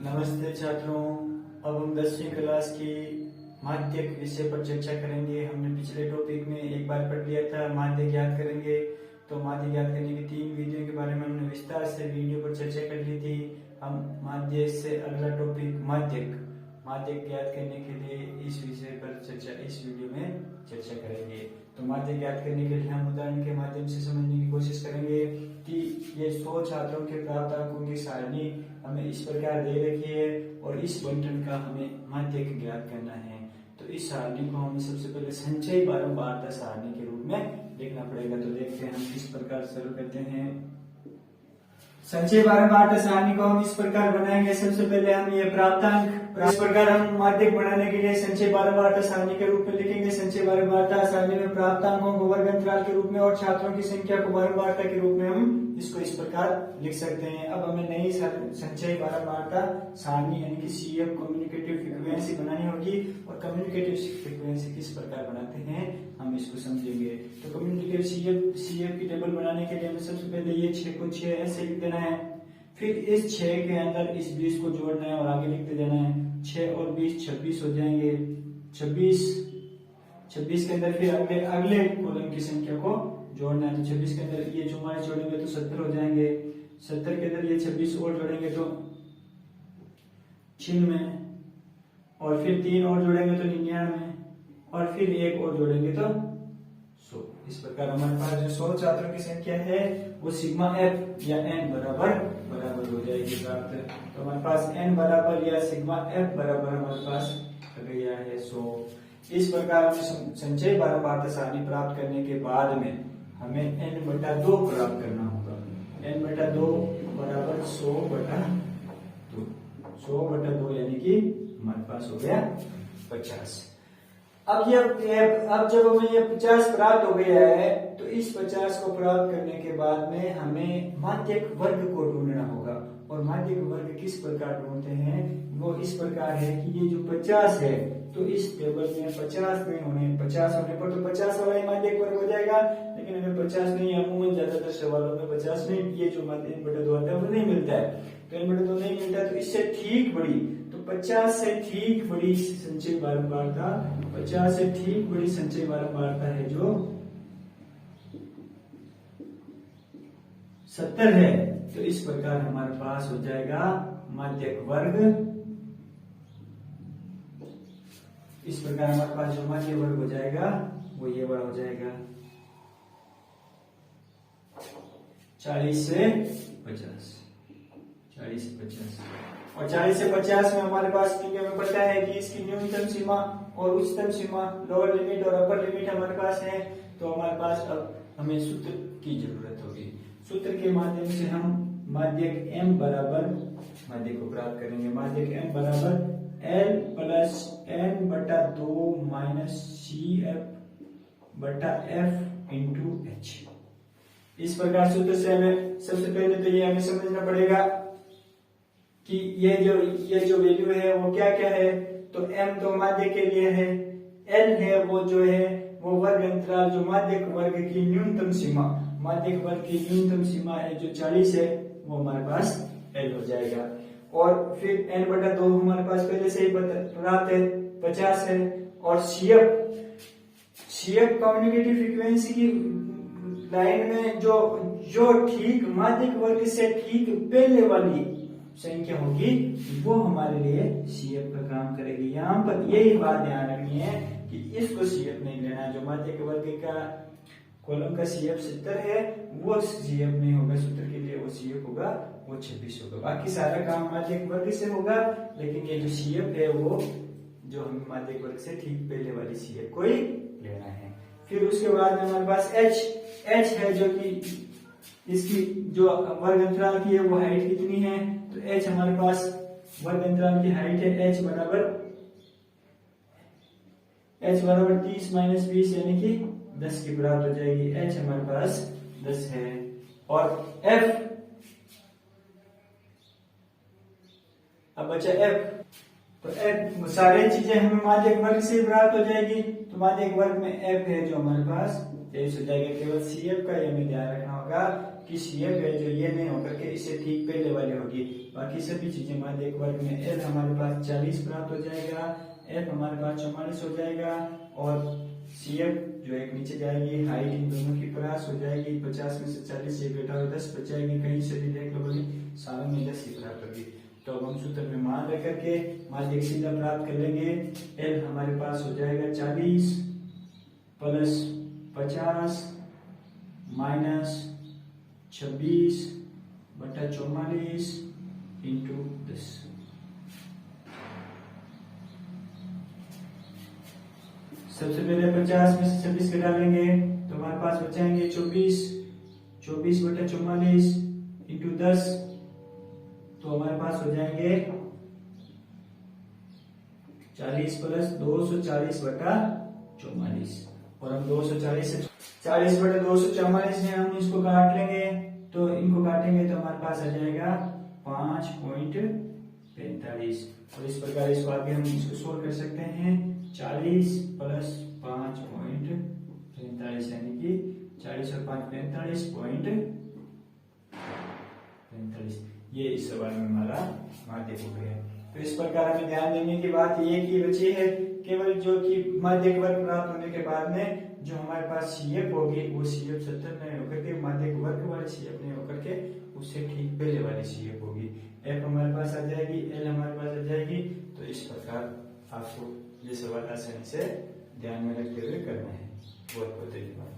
नमस्ते छात्रों। अब हम 10वीं क्लास की माध्यक विषय पर चर्चा करेंगे। हमने पिछले टॉपिक में एक बार पढ़ लिया था, माध्यक याद करेंगे। तो माध्यक याद करने की 3 विधियों के बारे में हमने विस्तार से वीडियो पर चर्चा कर ली थी। हम माध्यक से अगला टॉपिक माध्यक याद करने के लिए इस विषय पर इस वीडियो में चर्चा करेंगे। तो माध्यक याद करने के लिए हम उदाहरण के माध्यम से समझने की कोशिश करेंगे कि ये 100 छात्रों के प्राप्त अंकों की सारणी हमें इस प्रकार दे रखी है और इस बंटन का हमें माध्यक ज्ञात करना है। तो इस सारणी को हमें सबसे पहले संचयी बारंबारता सारणी के रूप में देखना पड़ेगा। तो देखते हैं हम किस प्रकार शुरू करते हैं। संचयी बारंबारता सारणी को हम इस प्रकार बनाएंगे। सबसे पहले हम ये प्राप्तांक इस प्रकार हम माध्यक बनाने के लिए संचयी बारंबारता सारणी के रूप में लिखेंगे। संचयी बारंबारता सारणी में प्राप्तांकों को वर्ग अंतराल के रूप में और छात्रों की संख्या को बारंबारता के रूप में हम इसको इस प्रकार लिख सकते हैं। अब हमें नई संचयी बारंबारता सारणी यानी कि सीएफ कम्युनिकेटिव फ्रीक्वेंसी बनानी होगी। और कम्युनिकेटिव फ्रीक्वेंसी किस प्रकार बनाते हैं हम इसको समझेंगे। तो कम्युनिकेटिव सीएफ की टेबल बनाने के लिए हमें सबसे पहले ये 6 को 6 ऐसे लिख देना है। फिर इस 6 के अंदर इस 20 को जोड़ना है और आगे लिखते जाना है। 6 और 20 26 हो जाएंगे। 26 के अंदर फिर अगले कॉलम की संख्या को जोड़ना है। तो 26 के अंदर ये 44 जोड़ेंगे तो 70 हो जाएंगे। 70 के अंदर ये 26 और जोड़ेंगे तो 96 और फिर 3 और जोड़ेंगे तो 99 और फिर 1 और जोड़ेंगे तो 100। इस प्रकार हमारे पास जो 100 छात्रों की संख्या है वो सिग्मा एफ या एन बराबर हो जाएगी प्राप्त। तो हमारे पास एन बराबर या सिग्मा एफ बराबर हमारे पास आ गया है 100। इस प्रकार हमें संचयी बारंबारता सारणी प्राप्त करने के बाद में हमें n/2 प्राप्त करना होगा। n/2 बराबर 100/2। 100/2 यानी कि हमारे पास हो गया 50। अब जब हमें ये 50 प्राप्त हो गया है तो इस 50 को प्राप्त करने के बाद में हमें माध्यक वर्ग को ढूंढना होगा। और माध्यक वर्ग किस प्रकार ढूंढते हैं वो इस प्रकार है कि ये जो 50 है तो इस टेबल में 50 होने पर तो 50 वाला ही माध्यक वर्ग हो जाएगा। लेकिन अगर 50 नहीं, अमूमन ज्यादातर सवालों में 50 नहीं, ये जो माध्यक n/2 आता है वो नहीं मिलता है। तो n/2 नहीं मिलता है तो इससे ठीक बड़ी, तो 50 से ठीक बड़ी संचयी बारंबारता 50 से ठीक बड़ी संचयी बारंबारता है जो 70 है। तो इस प्रकार हमारे पास हो जाएगा माध्यक वर्ग। इस प्रकार हमारे पास जो माध्यक वर्ग हो जाएगा वो ये वाला हो जाएगा 40 से 50। 40 से 50 और 40 से 50 में हमारे पास क्योंकि हमें पता है कि इसकी न्यूनतम सीमा और उच्चतम सीमा, लोअर लिमिट और अपर लिमिट हमारे पास है। तो हमारे पास अब हमें सूत्र की जरूरत होगी। सूत्र के माध्यम से हम माध्यक m बराबर माध्यक को प्राप्त करेंगे। माध्यक m बराबर L plus n/2 minus CF/F into H। इस प्रकार सूत्र से हमें सबसे पहले तो ये हमें समझना पड़ेगा कि ये जो वैल्यू है वो क्या क्या है। तो m तो माध्यक के लिए है, L है वो जो है वो वर्ग अंतराल जो माध्यक वर्ग की न्यूनतम सीमा, माध्यक वर्ग की न्यूनतम सीमा है जो 40 है वो हमारे पास L हो जाएगा। और फिर n/2 हमारे पास पहले से ही प्राप्त है 50 है। और CF कम्युनिकेटिव फ्रीक्वेंसी की लाइन में जो ठीक माध्यक वर्ग से ठीक पहले वाली संख्या होगी वो हमारे लिए CF का काम करेगी। यहाँ पर यही बात ध्यान रखनी है कि इसको CF नहीं लेना। जो माध्यक वर्ग का कॉलम का CF 70 है वो CF नहीं होगा, सूत्र के लिए वो CF होगा वो 26 होगा। बाकी सारा काम माध्यक वर्ग से होगा, लेकिन ये जो CF है वो जो हमें माध्यक वर्ग से ठीक पहले वाली CF को ही लेना है। फिर उसके बाद में हमारे पास H है जो कि इसकी जो वर्ग अंतराल की है वो हाइट कितनी है। तो H हमारे पास वर्ग अंतराल की हाइट है H बराबर 30 माइनस 20 यानी कि 10 की बराबर हो जाएगी। H हमारे पास 10 है। और F, अब बचा F, तो F सारी चीजें हमें माध्यक वर्ग से प्राप्त हो जाएगी। तो माध्यक वर्ग में F है जो हमारे पास 23 हो जाएगा। केवल CF का हमें ध्यान रखना होगा कि सीएफ है जो ये नहीं होकर के इससे ठीक पहले वाली होगी। बाकी सभी चीजें माध्यक वर्ग में एल हमारे पास 40 प्राप्त हो जाएगा, एफ हमारे पास 44 हो जाएगा और सीएफ जो एक नीचे जाएगी, हाइट इन दोनों की 50 हो जाएगी। 50 में से 40 से घटाओ 10 बच जाएगी, कहीं से भी देख लो बोली सालों में 10 ही प्राप्त होगी। तो अब हम सूत्र में मान रख करके माध्यक सीधा प्राप्त कर लेंगे। एल हमारे पास हो जाएगा 40 प्लस 50 माइनस 26 बटा 44 इंटू 10। सबसे पहले 50 में से 26 घटा लेंगे तो हमारे पास बचाएंगे 24 बटा 44 इंटू 10, तो हमारे पास हो जाएंगे 40 प्लस 240 बटा 44 और हम 240 से 40 बटा 244 है, हम इसको काट लेंगे तो इनको काटेंगे तो हमारे पास आ जाएगा 5.45 और इस प्रकार इसको आगे हम इसको सोल्व कर सकते हैं। 40 प्लस 5.45 यानी कि 40 और 5 45.45, ये इस सवाल में हमारा माध्यक हो गया। तो इस प्रकार हमें ध्यान देने की बात ये की बची है केवल जो कि माध्यक वर्ग प्राप्त होने के बाद में जो हमारे पास सीएफ होगी वो सीएफ 70 नहीं होकर के माध्यक वर्ग वाले सीएफ नहीं होकर के उससे ठीक पहले वाली सीएफ होगी। एफ हमारे पास आ जाएगी, एल हमारे पास आ जाएगी। तो इस प्रकार आपको ये सवाल आसानी से ध्यान में रखते हुए करना है। बहुत बहुत धन्यवाद।